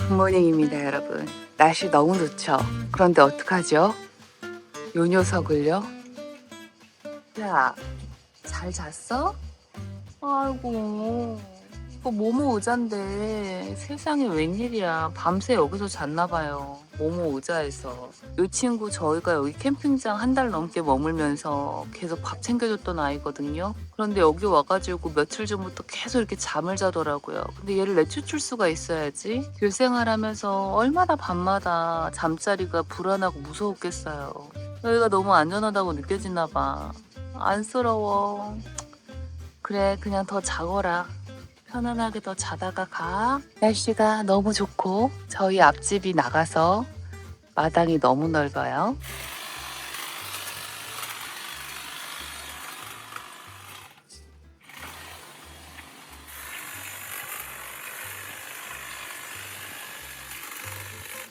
굿모닝입니다, 여러분. 날씨 너무 좋죠? 그런데 어떡하죠? 요 녀석을요? 야, 잘 잤어? 아이고, 이거 모모 의자인데 세상에 웬일이야. 밤새 여기서 잤나봐요. 모모 의자에서. 이 친구 저희가 여기 캠핑장 한 달 넘게 머물면서 계속 밥 챙겨줬던 아이거든요. 그런데 여기 와가지고 며칠 전부터 계속 이렇게 잠을 자더라고요. 근데 얘를 내쫓을 수가 있어야지. 길 생활하면서 얼마나 밤마다 잠자리가 불안하고 무서웠겠어요. 여기가 너무 안전하다고 느껴지나 봐. 안쓰러워. 그래, 그냥 더 자거라. 편안하게 더 자다가 가. 날씨가 너무 좋고 저희 앞집이 나가서 마당이 너무 넓어요.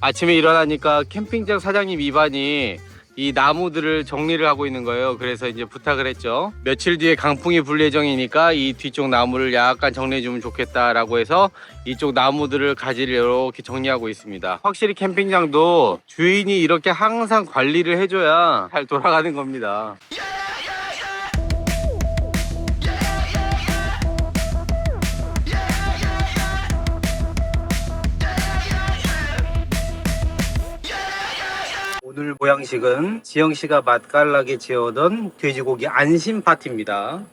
아침에 일어나니까 캠핑장 사장님 이반이 이 나무들을 정리를 하고 있는 거예요. 그래서 이제 부탁을 했죠. 며칠 뒤에 강풍이 불 예정이니까 이 뒤쪽 나무를 약간 정리해 주면 좋겠다라고 해서 이쪽 나무들을 가지를 이렇게 정리하고 있습니다. 확실히 캠핑장도 주인이 이렇게 항상 관리를 해줘야 잘 돌아가는 겁니다. 오늘 보양식은 지영씨가 맛깔나게 지어던 돼지고기 안심 파티입니다.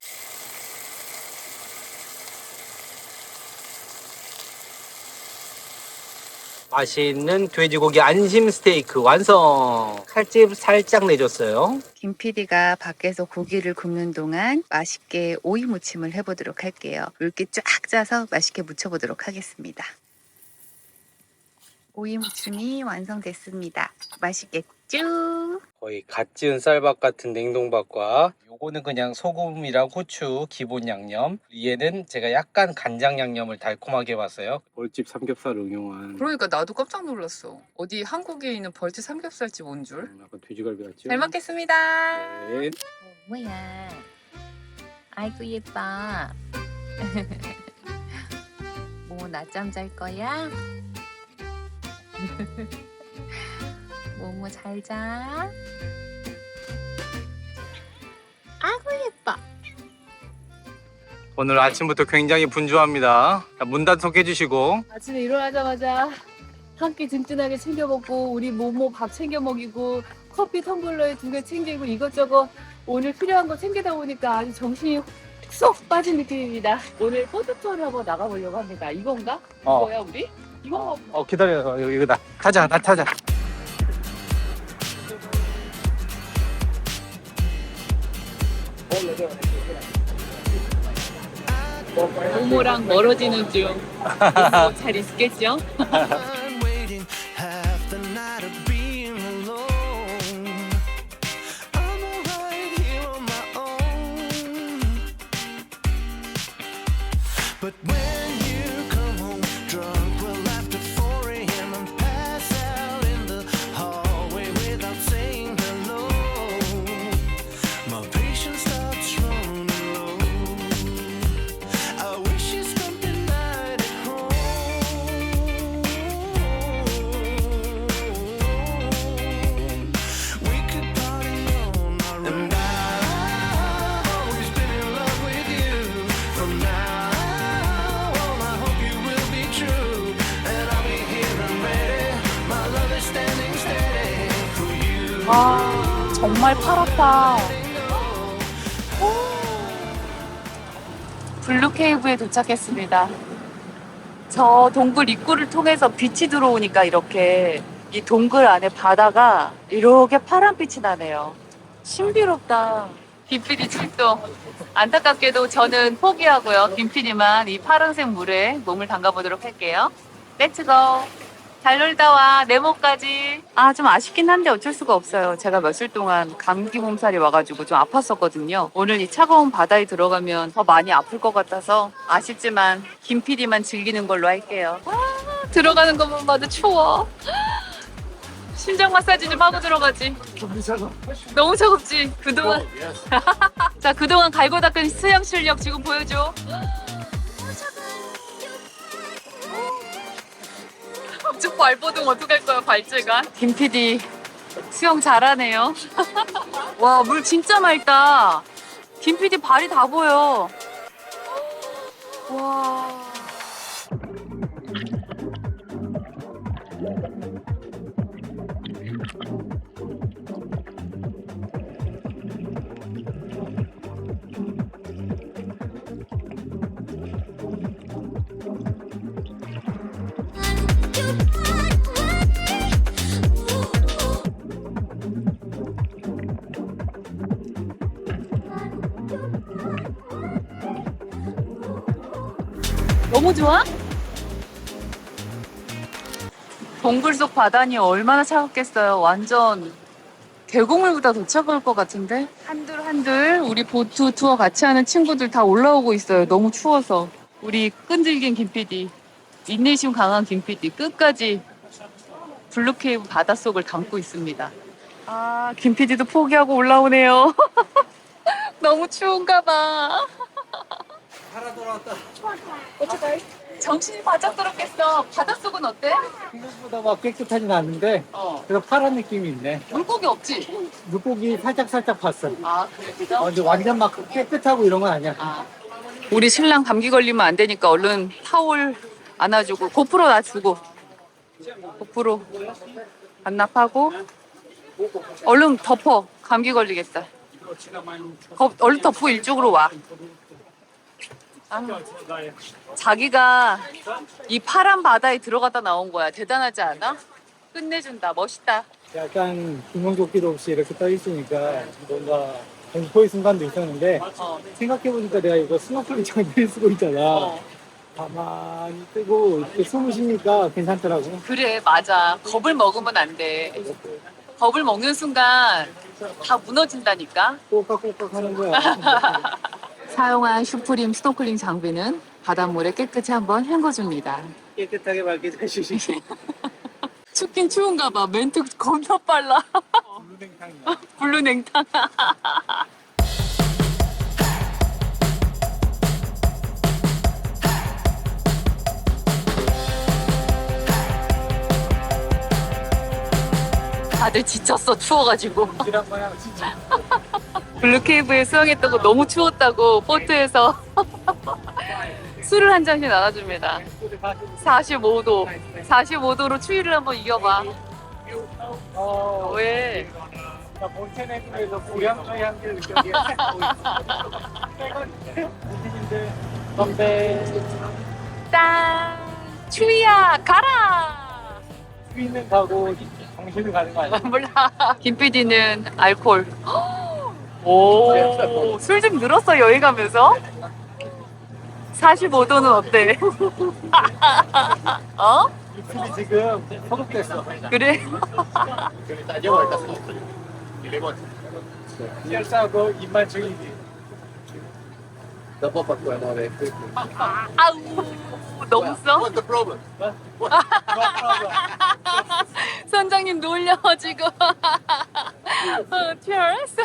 맛있는 돼지고기 안심 스테이크 완성! 칼집 살짝 내줬어요. 김 PD가 밖에서 고기를 굽는 동안 맛있게 오이 무침을 해보도록 할게요. 이렇게 쫙 짜서 맛있게 무쳐보도록 하겠습니다. 오이 무침이 완성됐습니다. 맛있겠죠? 거의 갓 지은 쌀밥 같은 냉동밥과 요거는 그냥 소금이랑 후추 기본 양념, 얘는 제가 약간 간장 양념을 달콤하게 해봤어요. 벌집 삼겹살 응용한 그러니까 나도 깜짝 놀랐어. 어디 한국에 있는 벌집 삼겹살집 온 줄. 약간 돼지갈비 같죠? 잘 먹겠습니다. 네. 뭐야? 아이고 예뻐. 뭐 낮잠 잘 거야? 모모 잘 자. 아이고 예뻐. 오늘 아침부터 굉장히 분주합니다. 문 단속 해주시고. 아침에 일어나자마자 한 끼 든든하게 챙겨 먹고 우리 모모 밥 챙겨 먹이고 커피 텀블러에 2개 챙기고 이것저것 오늘 필요한 거 챙기다 보니까 아주 정신이 쏙 빠진 느낌입니다. 오늘 포토투어를 한번 나가보려고 합니다. 이건가? 이거야 우리? 이거 기다려. 이거다. 타자. 나 타자. 모모랑 멀어지는 중. 모모 잘 있겠죠? waiting half the night of being alone. I'm alright here on my own. But when you come home drunk, well after 4 a.m. and pass out in the hallway without saying hello, my patience starts running low. I wish you spent the night at home. We could party all night, and I've always been in love with you. From now on, I hope you will be true, and I'll be here and ready. My love is standing steady for you. 와 정말 파랗다. 블루케이브에 도착했습니다. 저 동굴 입구를 통해서 빛이 들어오니까 이렇게 이 동굴 안에 바다가 이렇게 파란빛이 나네요. 신비롭다. 김PD 출동. 안타깝게도 저는 포기하고요. 김PD만 이 파란색 물에 몸을 담가보도록 할게요. 렛츠고. 잘 놀다 와. 네모까지. 아, 좀 아쉽긴 한데 어쩔 수가 없어요. 제가 며칠 동안 감기 몸살이 와가지고 좀 아팠었거든요. 오늘 이 차가운 바다에 들어가면 더 많이 아플 것 같아서 아쉽지만 김PD만 즐기는 걸로 할게요. 아, 들어가는 것만 봐도 추워. 심장 마사지 좀 하고 들어가지. 너무 차갑지? 그동안. 자, 그동안 갈고 닦은 수영 실력 지금 보여줘. 저 발버둥 어떡할 거야, 발재가? 김 PD 수영 잘하네요. 와, 물 진짜 맑다. 김 PD 발이 다 보여. 와. 너무 좋아? 동굴 속 바다니 얼마나 차갑겠어요. 완전 계곡물보다 더 차가울 것 같은데? 한들 우리 보트 투어 같이 하는 친구들 다 올라오고 있어요. 너무 추워서. 우리 끈질긴 김 PD, 인내심 강한 김 PD 끝까지 블루케이브 바닷속을 담고 있습니다. 아, 김 PD도 포기하고 올라오네요. 너무 추운가 봐. 살아 돌아왔다. 정신이 바짝 들었겠어. 바닷속은 어때? 생각보다 막 깨끗하진 않은데 그래서 파란 느낌이 있네. 물고기 없지? 물고기 살짝 봤어. 아, 그래, 그죠? 근데 완전 막 깨끗하고 이런 건 아니야. 아. 우리 신랑 감기 걸리면 안 되니까 얼른 타올 안아주고 고프로 놔주고 고프로 반납하고 얼른 덮어. 감기 걸리겠다. 얼른 덮고 이쪽으로 와. 아, 자기가 이 파란 바다에 들어갔다 나온 거야. 대단하지 않아? 끝내준다. 멋있다. 약간 구멍조끼도 없이 이렇게 떠 있으니까 뭔가 공포의 순간도 있었는데 생각해보니까 내가 이거 스노클링 장비를 쓰고 있잖아. 가만히 뜨고 이렇게 숨을 쉬니까 괜찮더라고. 그래, 맞아. 겁을 먹으면 안 돼. 겁을 먹는 순간 다 무너진다니까. 꼬깍꼬깍 하는 거야. 사용한 슈프림 스노클링 장비는 바닷물에 깨끗이 한번 헹궈줍니다. 깨끗하게 맑게 잘 쉬시고. 춥긴 추운가 봐. 멘트 겁나 빨라. 블루냉탕이야. 블루 냉탕. 다들 지쳤어, 추워가지고. 이란 거야 진짜. 블루케이브에 수영했다고 너무 추웠다고 보트에서 술을 한 잔씩 나눠줍니다. 45도. 45도로 추위를 한번 이겨봐. 왜? 나 몬테네그로에서 고향의 향기를 느꼈기에 선생님들 건배. 짠! 추위야, 가라! 수위는 가고 정신은 가는 거 아니야? 몰라. 김 PD는 알콜. 오, 술 좀 늘었어, 여행 가면서? 45도는 어때? 어? 입술이 지금 소독됐어. 그래? 쌀싸고 입만 죽이지. 아우, 너무 써? 선장님 놀려, 지금. cheers.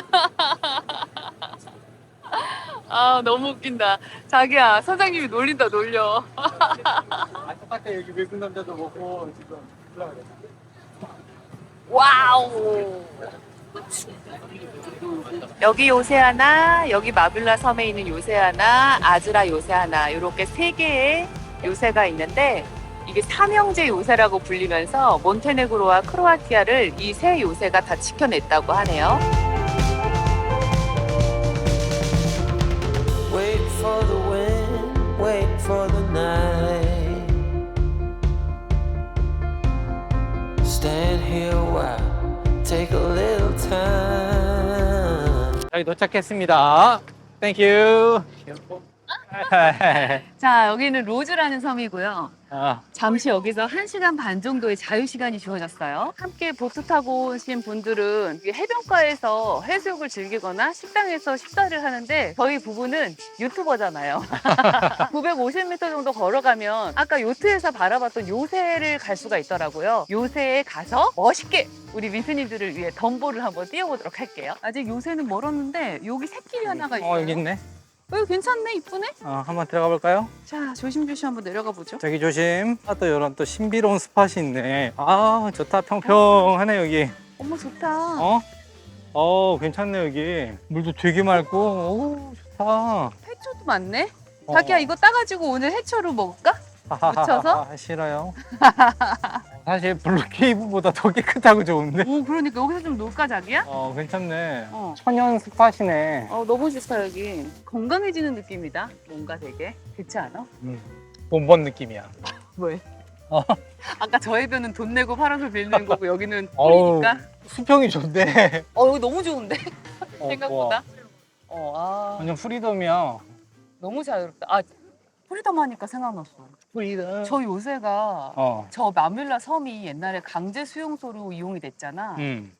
아, 너무 웃긴다. 자기야, 선장님이 놀린다, 놀려. 아 똑같아. 여기 외국 남자도 먹고 지금 올라가네. 와우. 여기 요새 하나, 여기 마빌라 섬에 있는 요새 하나, 아즈라 요새 하나, 이렇게 세 개의 요새가 있는데 이게 삼형제 요새라고 불리면서 몬테네그로와 크로아티아를 이 세 요새가 다 지켜냈다고 하네요. Wait for the wind, wait for the night. Stand here while take a little time. 저희 도착했습니다. 땡큐. 자, 여기는 로즈라는 섬이고요. 아, 잠시 여기서 1시간 반 정도의 자유시간이 주어졌어요. 함께 보트 타고 오신 분들은 이 해변가에서 해수욕을 즐기거나 식당에서 식사를 하는데 저희 부부는 유튜버잖아요. 950m 정도 걸어가면 아까 요트에서 바라봤던 요새를 갈 수가 있더라고요. 요새에 가서 멋있게 우리 민수님들을 위해 덤보를 한번 띄워보도록 할게요. 아직 요새는 멀었는데 여기 새길이 하나가 있어요. 여기 있네. 여기 괜찮네, 이쁘네. 한번 들어가 볼까요? 자, 조심조심 한번 내려가 보죠. 저기 조심. 또 이런 또 신비로운 스팟이 있네. 좋다. 평평하네 여기. 어머, 좋다. 괜찮네 여기. 물도 되게 맑고. 오, 좋다. 해초도 많네. 자기야, 이거 따가지고 오늘 해초로 먹을까? 묻혀서? 싫어요. 사실 블루케이브보다 더 깨끗하고 좋은데. 오, 그러니까 여기서 좀 놀까, 자기야? 괜찮네. 어. 천연 스팟이네. 너무 좋다, 여기. 건강해지는 느낌이다. 뭔가 되게. 그렇지 않아? 본번 느낌이야. 왜? 어. 아까 저 해변은 돈 내고 팔아서 빌리는 거고 여기는 어우, 홀이니까. 수평이 좋네. 여기 너무 좋은데? 좋아. 생각보다. 완전 프리덤이야. 너무 자유롭다. 프리덤 하니까 생각났어. 프리덤. 저 요새가 어. 저 마밀라 섬이 옛날에 강제 수용소로 이용이 됐잖아.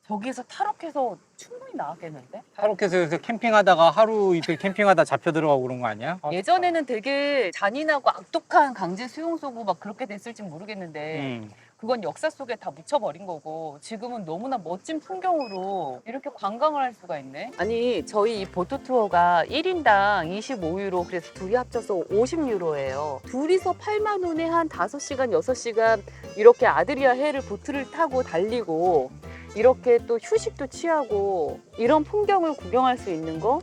저기에서 탈옥해서 충분히 나왔겠는데? 타로켓에서 캠핑하다가 하루 이틀 캠핑하다 잡혀 들어가고 그런 거 아니야? 예전에는 되게 잔인하고 악독한 강제 수용소고 막 그렇게 됐을진 모르겠는데 그건 역사 속에 다 묻혀버린 거고 지금은 너무나 멋진 풍경으로 이렇게 관광을 할 수가 있네. 아니 저희 이 보트 투어가 1인당 25유로 그래서 둘이 합쳐서 50유로예요. 둘이서 8만 원에 한 5시간 6시간 이렇게 아드리아 해를 보트를 타고 달리고 이렇게 또 휴식도 취하고 이런 풍경을 구경할 수 있는 거?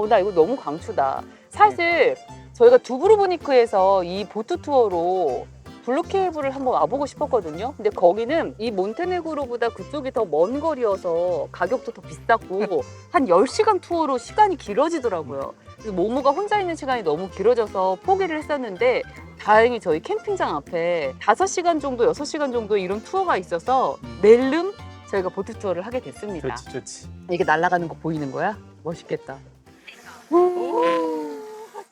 나 이거 너무 강추다. 사실 저희가 두브로브니크에서 이 보트 투어로 블루케이브를 한번 와보고 싶었거든요. 근데 거기는 이 몬테네그로보다 그쪽이 더 먼 거리여서 가격도 더 비쌌고 한 10시간 투어로 시간이 길어지더라고요. 그래서 모모가 혼자 있는 시간이 너무 길어져서 포기를 했었는데 다행히 저희 캠핑장 앞에 5시간 정도, 6시간 정도 이런 투어가 있어서 낼름 저희가 보트 투어를 하게 됐습니다. 좋지. 이게 날아가는 거 보이는 거야? 멋있겠다.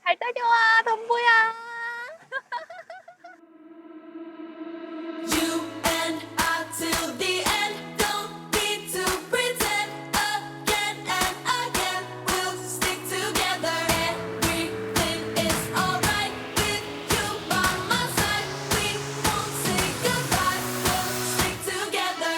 잘 다녀와, 덤보야. You and I till the end. Don't need to pretend again and again. We'll stick together. Everything is alright with you by my side. We won't say goodbye. We'll stick together.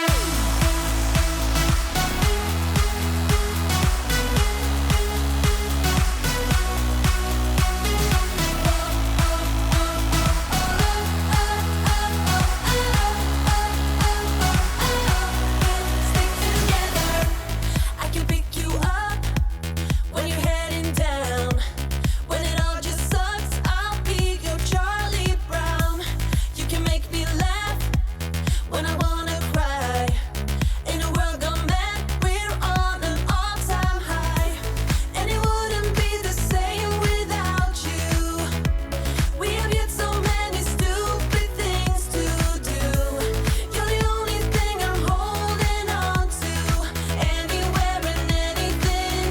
Stick together. I can pick you up when you're heading down. When it all just sucks, I'll be your Charlie Brown. You can make me laugh when I wanna cry. In a world gone mad, we're on an all-time high, and it wouldn't be the same without you. We have yet so many stupid things to do. You're the only thing I'm holding on to. Anywhere and anything,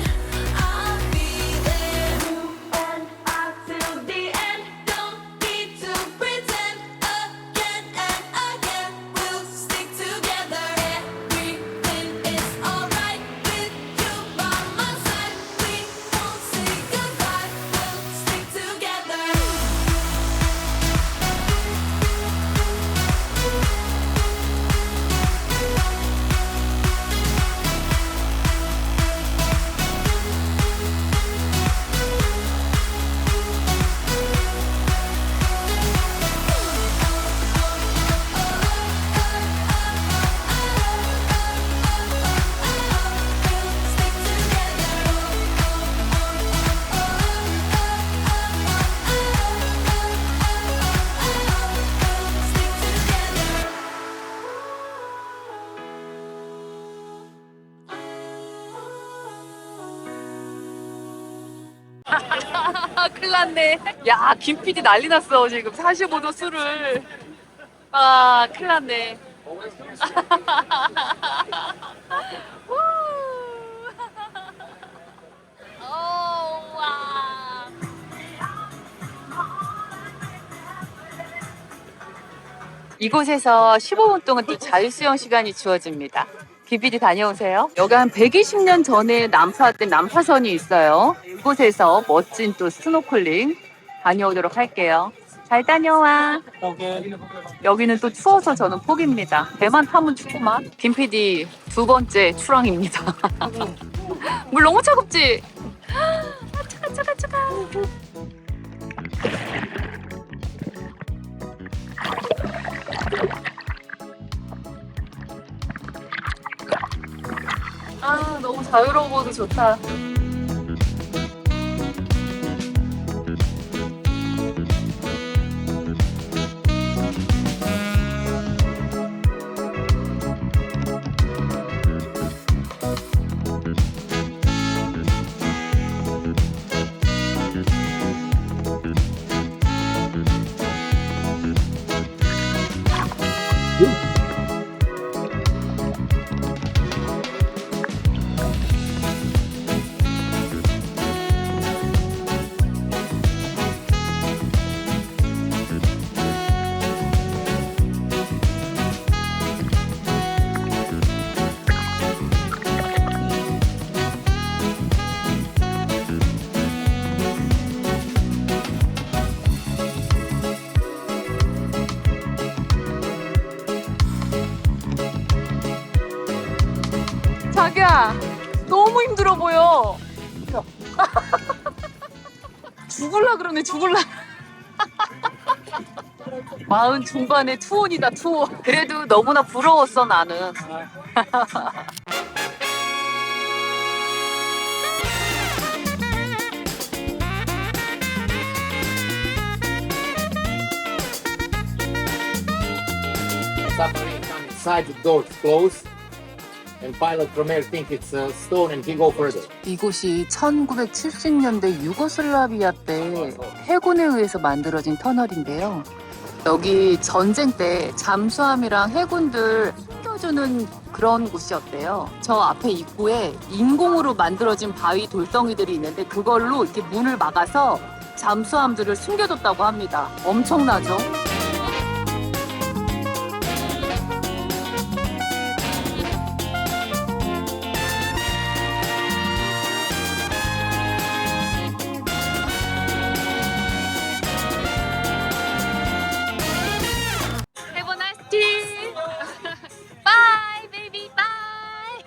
I'll be there. You and I till the end. Don't need to pretend again and again. We'll stick together. Everything is alright with you by my side. We won't say goodbye. We'll stick together. Stick 큰일 났네. 야, 김 PD 난리 났어, 지금. 45도 술을. 큰일 났네. 와. 이곳에서 15분 동안 또 자유수영 시간이 주어집니다. 기피디 다녀오세요. 여기 한 120년 전에 난파된 난파선이 있어요. 이곳에서 멋진 또 스노클링 다녀오도록 할게요. 잘 다녀와. 여기는 또 추워서 저는 포기입니다. 배만 타면 춥구만. 김PD 2번째 출항입니다. 물 너무 차갑지? 차가. 가자. 아, 너무 자유로워도 좋다. 자기야, 너무 힘들어 보여. 죽을라 그러네, 죽을라. 마흔 중반의 투혼이다, 투혼. 그래도 너무나 부러웠어, 나는. Submarine come inside, the door close, and pilot from air think it's a stone and he go further. 이곳이 1970년대 유고슬라비아 때 해군에 의해서 만들어진 터널인데요. 여기 전쟁 때 잠수함이랑 해군들 숨겨주는 그런 곳이었대요. 저 앞에 입구에 인공으로 만들어진 바위 돌덩이들이 있는데 그걸로 이렇게 문을 막아서 잠수함들을 숨겨뒀다고 합니다. 엄청나죠? Have a nice day. Bye, baby. Bye.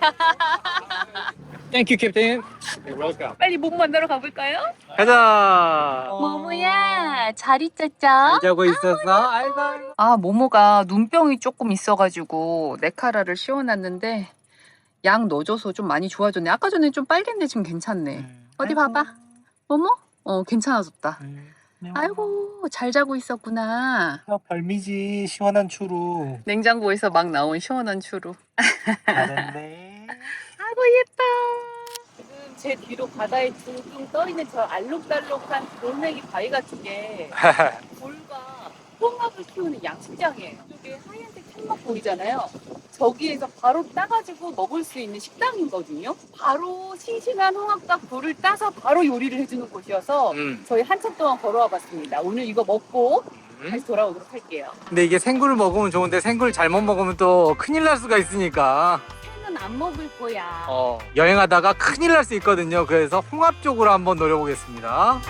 Thank you, Captain. You're welcome. 빨리 몸 만나러 가볼까요? 가자. 모모야, 잘 있었죠? 잘 자고 있었어? 아이고. 아, 모모가 눈병이 조금 있어가지고 네카라를 씌워놨는데 약 넣어줘서 좀 많이 좋아졌네. 아까 전에 좀 빨갰네. 지금 괜찮네. 어디 봐봐. 모모? 괜찮아졌다. 아이고, 잘 자고 있었구나. 별미지 시원한 추루. 냉장고에서 막 나온 시원한 추루. 잘했네. 아이고, 예뻐. 지금 제 뒤로 바다에 둥둥 떠있는 저 알록달록한 돌멩이 바위 같은 게 굴과 홍합을 키우는 양식장이에요. 이쪽에 하얀색 천막 보이잖아요. 저기에서 바로 따가지고 먹을 수 있는 식당이거든요. 바로 싱싱한 홍합과 굴을 따서 바로 요리를 해주는 곳이어서 저희 한참 동안 걸어와 봤습니다. 오늘 이거 먹고 다시 돌아오도록 할게요. 근데 이게 생굴을 먹으면 좋은데 생굴 잘못 먹으면 또 큰일 날 수가 있으니까 회는 안 먹을 거야. 여행하다가 큰일 날 수 있거든요. 그래서 홍합 쪽으로 한번 노려보겠습니다.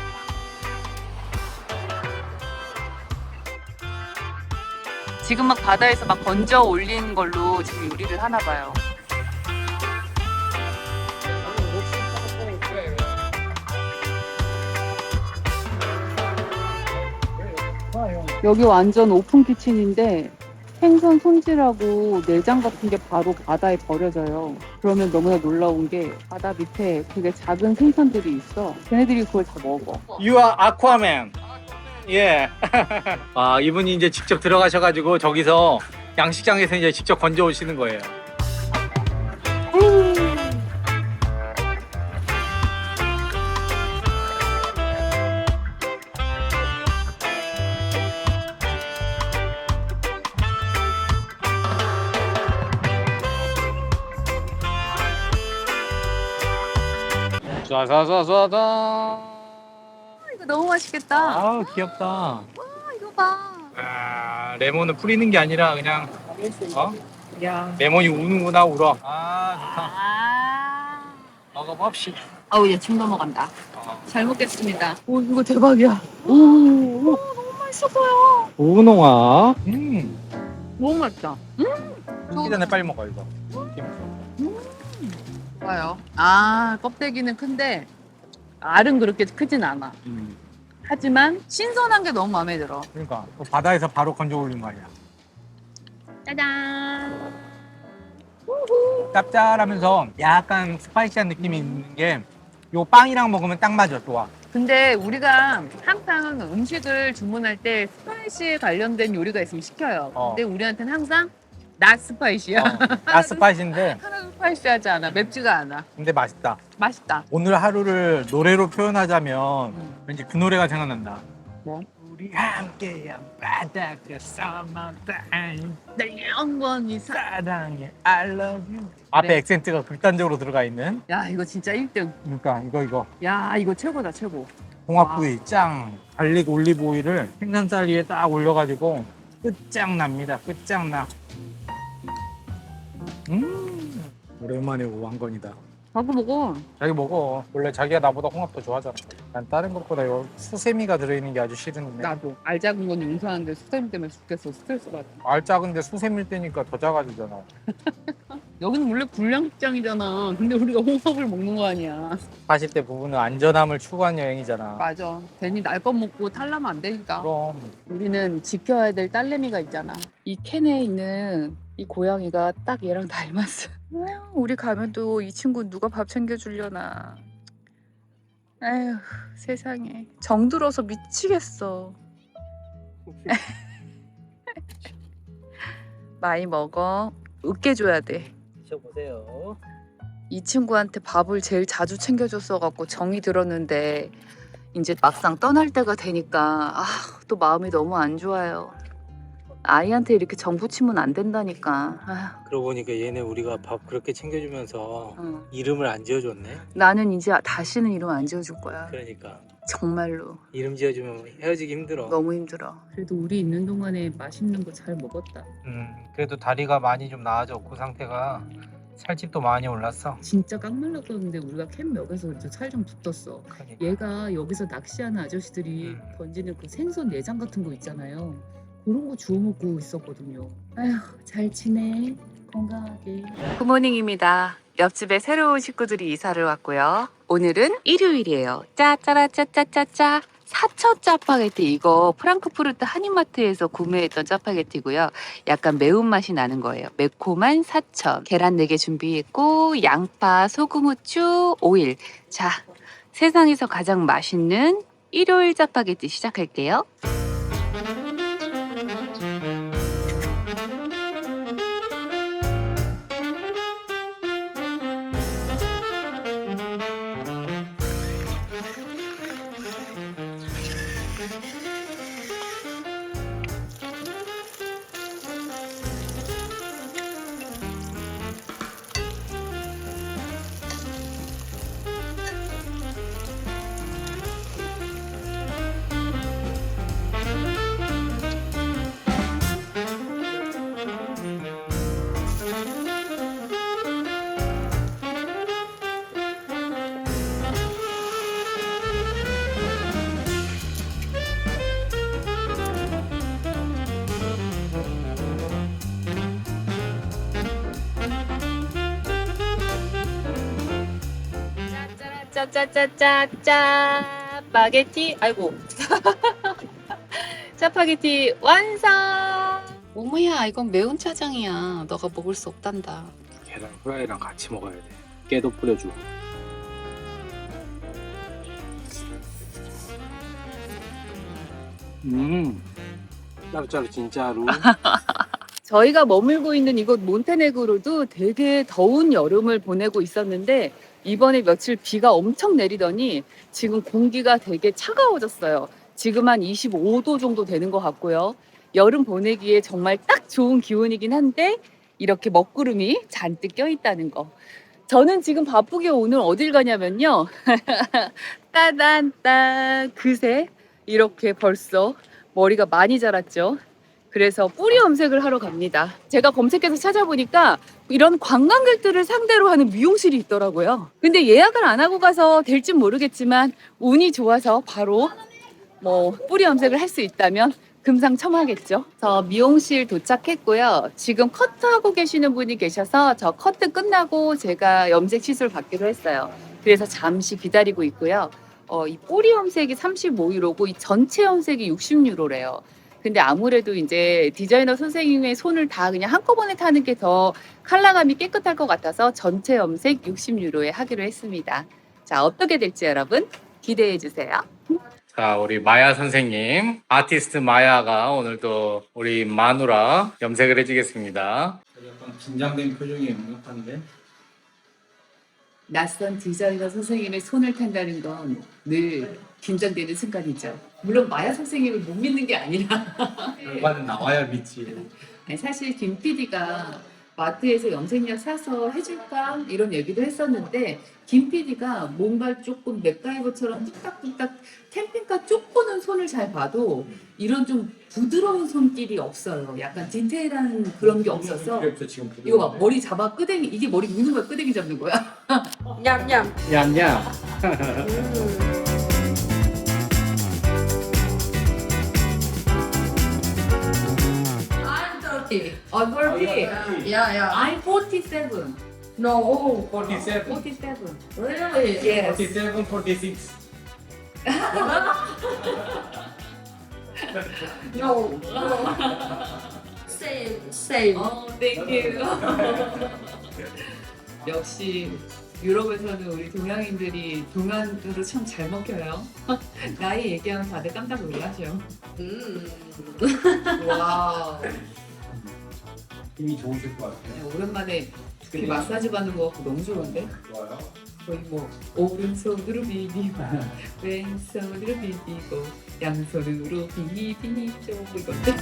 지금 막 바다에서 막 건져 올린 걸로 지금 요리를 하나 봐요. 여기 완전 오픈 키친인데 생선 손질하고 내장 같은 게 바로 바다에 버려져요. 그러면 너무나 놀라운 게 바다 밑에 되게 작은 생선들이 있어. 걔네들이 그걸 다 먹어. You are Aquaman. 예. 아, 이분이 이제 직접 들어가셔가지고 저기서 양식장에서 이제 직접 건져 오시는 거예요. 쏴쏴쏴쏴쏴. 이거 너무 맛있겠다. 아우, 귀엽다. 이거 봐. 아, 레몬을 뿌리는 게 아니라 그냥 레몬이 우는구나, 울어. 아, 좋다. 아. 먹어봅시다. 아우, 얘 침 넘어간다. 어. 잘 먹겠습니다. 오, 이거 대박이야. 오, 너무 맛있어 보여. 우농아. 너무 맛있다. 기 전에 빨리 먹어, 이거. 좋아요. 아, 껍데기는 큰데 알은 그렇게 크진 않아. 하지만 신선한 게 너무 마음에 들어. 그러니까 또 바다에서 바로 건져 올린 거 아니야. 짜잔. 짭짤하면서 약간 스파이시한 느낌이 있는 게 요 빵이랑 먹으면 딱 맞아, 좋아. 근데 우리가 항상 음식을 주문할 때 스파이시 관련된 요리가 있으면 시켜요. 근데 우리한테는 항상 나 스파이시야. 나 스파이시인데 하나도 스파이시하지 않아. 맵지가 않아. 근데 맛있다. 맛있다. 오늘 하루를 노래로 표현하자면 왠지 그 노래가 생각난다. 뭐? 우리 함께한 바닷가 summertime 내 영원히 사랑해 I love you. 앞에 액센트가 극단적으로 들어가 있는. 야, 이거 진짜 1등. 그러니까 이거 야, 이거 최고다, 최고. 홍합구이 짱. 갈릭 올리브 오일을 생선살 위에 딱 올려가지고 끝장납니다. 끝장나. 오랜만에 왕건이다. 나도 먹어. 자기 먹어. 원래 자기가 나보다 홍합 더 좋아하잖아. 난 다른 것보다 요 수세미가 들어있는 게 아주 싫은데. 나도. 알 작은 건 용서하는데 수세미 때문에 죽겠어. 스트레스 받아. 알 작은데 수세미일 때니까 더 작아지잖아. 여기는 원래 불량식장이잖아. 근데 우리가 홍합을 먹는 거 아니야. 40대 부부는 안전함을 추구한 여행이잖아. 맞아. 괜히 날 것 먹고 탈라면 안 되니까. 그럼 우리는 지켜야 될 딸내미가 있잖아. 이 캔에 있는 이 고양이가 딱 얘랑 닮았어. 우리 가면 또 이 친구 누가 밥 챙겨주려나. 에휴, 세상에. 정들어서 미치겠어. 많이 먹어. 으깨줘야 돼. 드셔보세요. 이 친구한테 밥을 제일 자주 챙겨줬어갖고 정이 들었는데 이제 막상 떠날 때가 되니까 또 마음이 너무 안 좋아요. 아이한테 이렇게 정 붙이면 안 된다니까. 그러고 보니까 얘네 우리가 밥 그렇게 챙겨주면서 응. 이름을 안 지어줬네. 나는 이제 다시는 이름 안 지어줄 거야. 그러니까 정말로. 이름 지어주면 헤어지기 힘들어. 너무 힘들어. 그래도 우리 있는 동안에 맛있는 거 잘 먹었다. 그래도 다리가 많이 좀 나아졌고 상태가 살집도 많이 올랐어. 진짜 깡말랐었는데 우리가 캠역에서 살 좀 붙었어. 그러니까. 얘가 여기서 낚시하는 아저씨들이 던지는 그 생선 내장 같은 거 있잖아요. 그런 거 주워 먹고 있었거든요. 아휴, 잘 지내. 건강하게. 굿모닝입니다. 옆집에 새로운 식구들이 이사를 왔고요. 오늘은 일요일이에요. 짜짜라짜짜짜짜. 사천 짜파게티, 이거 프랑크푸르트 한인마트에서 구매했던 짜파게티고요. 약간 매운맛이 나는 거예요. 매콤한 사천. 계란 4개 준비했고 양파, 소금, 후추, 오일. 자, 세상에서 가장 맛있는 일요일 짜파게티 시작할게요. 짜짜짜짜짜 파게티. 아이고. 짜파게티 완성. 어머야, 이건 매운 짜장이야. 너가 먹을 수 없단다. 계란 후라이랑 같이 먹어야 돼. 깨도 뿌려주고. 짭짤 진짜로. 저희가 머물고 있는 이곳 몬테네그로도 되게 더운 여름을 보내고 있었는데 이번에 며칠 비가 엄청 내리더니 지금 공기가 되게 차가워졌어요. 지금 한 25도 정도 되는 것 같고요. 여름 보내기에 정말 딱 좋은 기온이긴 한데 이렇게 먹구름이 잔뜩 껴있다는 거. 저는 지금 바쁘게 오늘 어딜 가냐면요. 따단따, 그새 이렇게 벌써 머리가 많이 자랐죠. 그래서 뿌리 염색을 하러 갑니다. 제가 검색해서 찾아보니까 이런 관광객들을 상대로 하는 미용실이 있더라고요. 근데 예약을 안 하고 가서 될진 모르겠지만 운이 좋아서 바로 뿌리 염색을 할 수 있다면 금상첨화겠죠. 저 미용실 도착했고요. 지금 커트하고 계시는 분이 계셔서 저 커트 끝나고 제가 염색 시술 받기로 했어요. 그래서 잠시 기다리고 있고요. 이 뿌리 염색이 35유로고 이 전체 염색이 60유로래요. 근데 아무래도 이제 디자이너 선생님의 손을 다 그냥 한꺼번에 타는 게 더 컬러감이 깨끗할 것 같아서 전체 염색 60유로에 하기로 했습니다. 자, 어떻게 될지 여러분 기대해 주세요. 자, 우리 마야 선생님, 아티스트 마야가 오늘 또 우리 마누라 염색을 해주겠습니다. 약간 긴장된 표정이 묵묵한데? 낯선 디자이너 선생님의 손을 탄다는 건 늘 긴장되는 순간이죠. 물론 마야 선생님을 못 믿는 게 아니라 결과는 나와야 믿지. 아니, 사실 김 PD가 마트에서 염색약 사서 해줄까 이런 얘기도 했었는데 김 PD가 뭔가 조금 맥가이버처럼 뚝딱뚝딱 캠핑카 쫓고는 손을 잘 봐도 이런 좀 부드러운 손길이 없어요. 약간 디테일한 그런 게 없어서 이거 봐, 머리 잡아 끄댕이 이게 머리 묶는 거야 끄댕이 잡는 거야. 냠냠. 얌얌. I'm 30. 어, 30. Yeah, yeah. I'm 47. No. 47. 47. Really? Yes. 47, 46. No. No. Same. Same. 어, 땡큐. 역시 유럽에서는 우리 동양인들이 동안으로 참 잘 먹혀요. 나이 얘기하면 다들 깜짝 놀라죠. 와우. 힘이 좋으실 것 같아요. 네, 오랜만에 두피 마사지 받는 거 같고 너무 좋은데? 좋아요. 거의 뭐 오른손으로 비비고 왼손으로 비비고 양손으로 비비죠 이것들.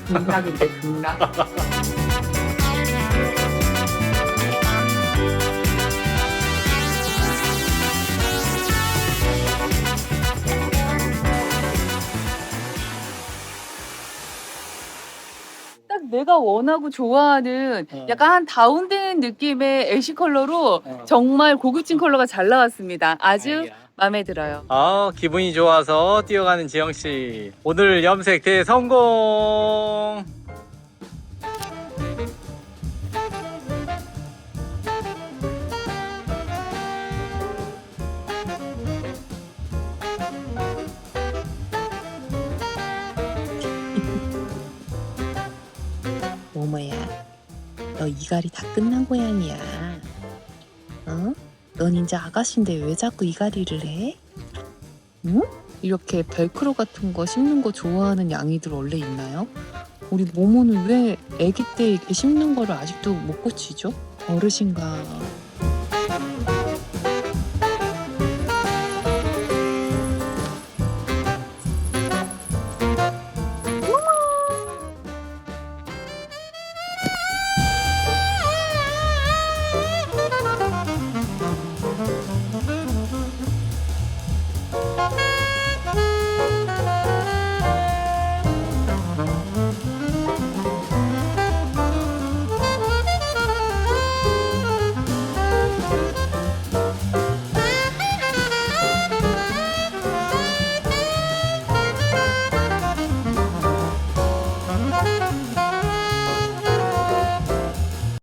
극락인데 극락. 딱 내가 원하고 좋아하는 약간 한 다운된 느낌의 애쉬 컬러로 정말 고급진 컬러가 잘 나왔습니다. 아주 마음에 들어요. 아, 기분이 좋아서 뛰어가는 지영 씨. 오늘 염색 대성공. 모모야, 너 이갈이 다 끝난 고양이야. 어? 넌 이제 아가씨인데 왜 자꾸 이갈이를 해? 응? 이렇게 벨크로 같은 거 씹는 거 좋아하는 양이들 원래 있나요? 우리 모모는 왜 아기 때 이렇게 씹는 거를 아직도 못 고치죠? 어르신가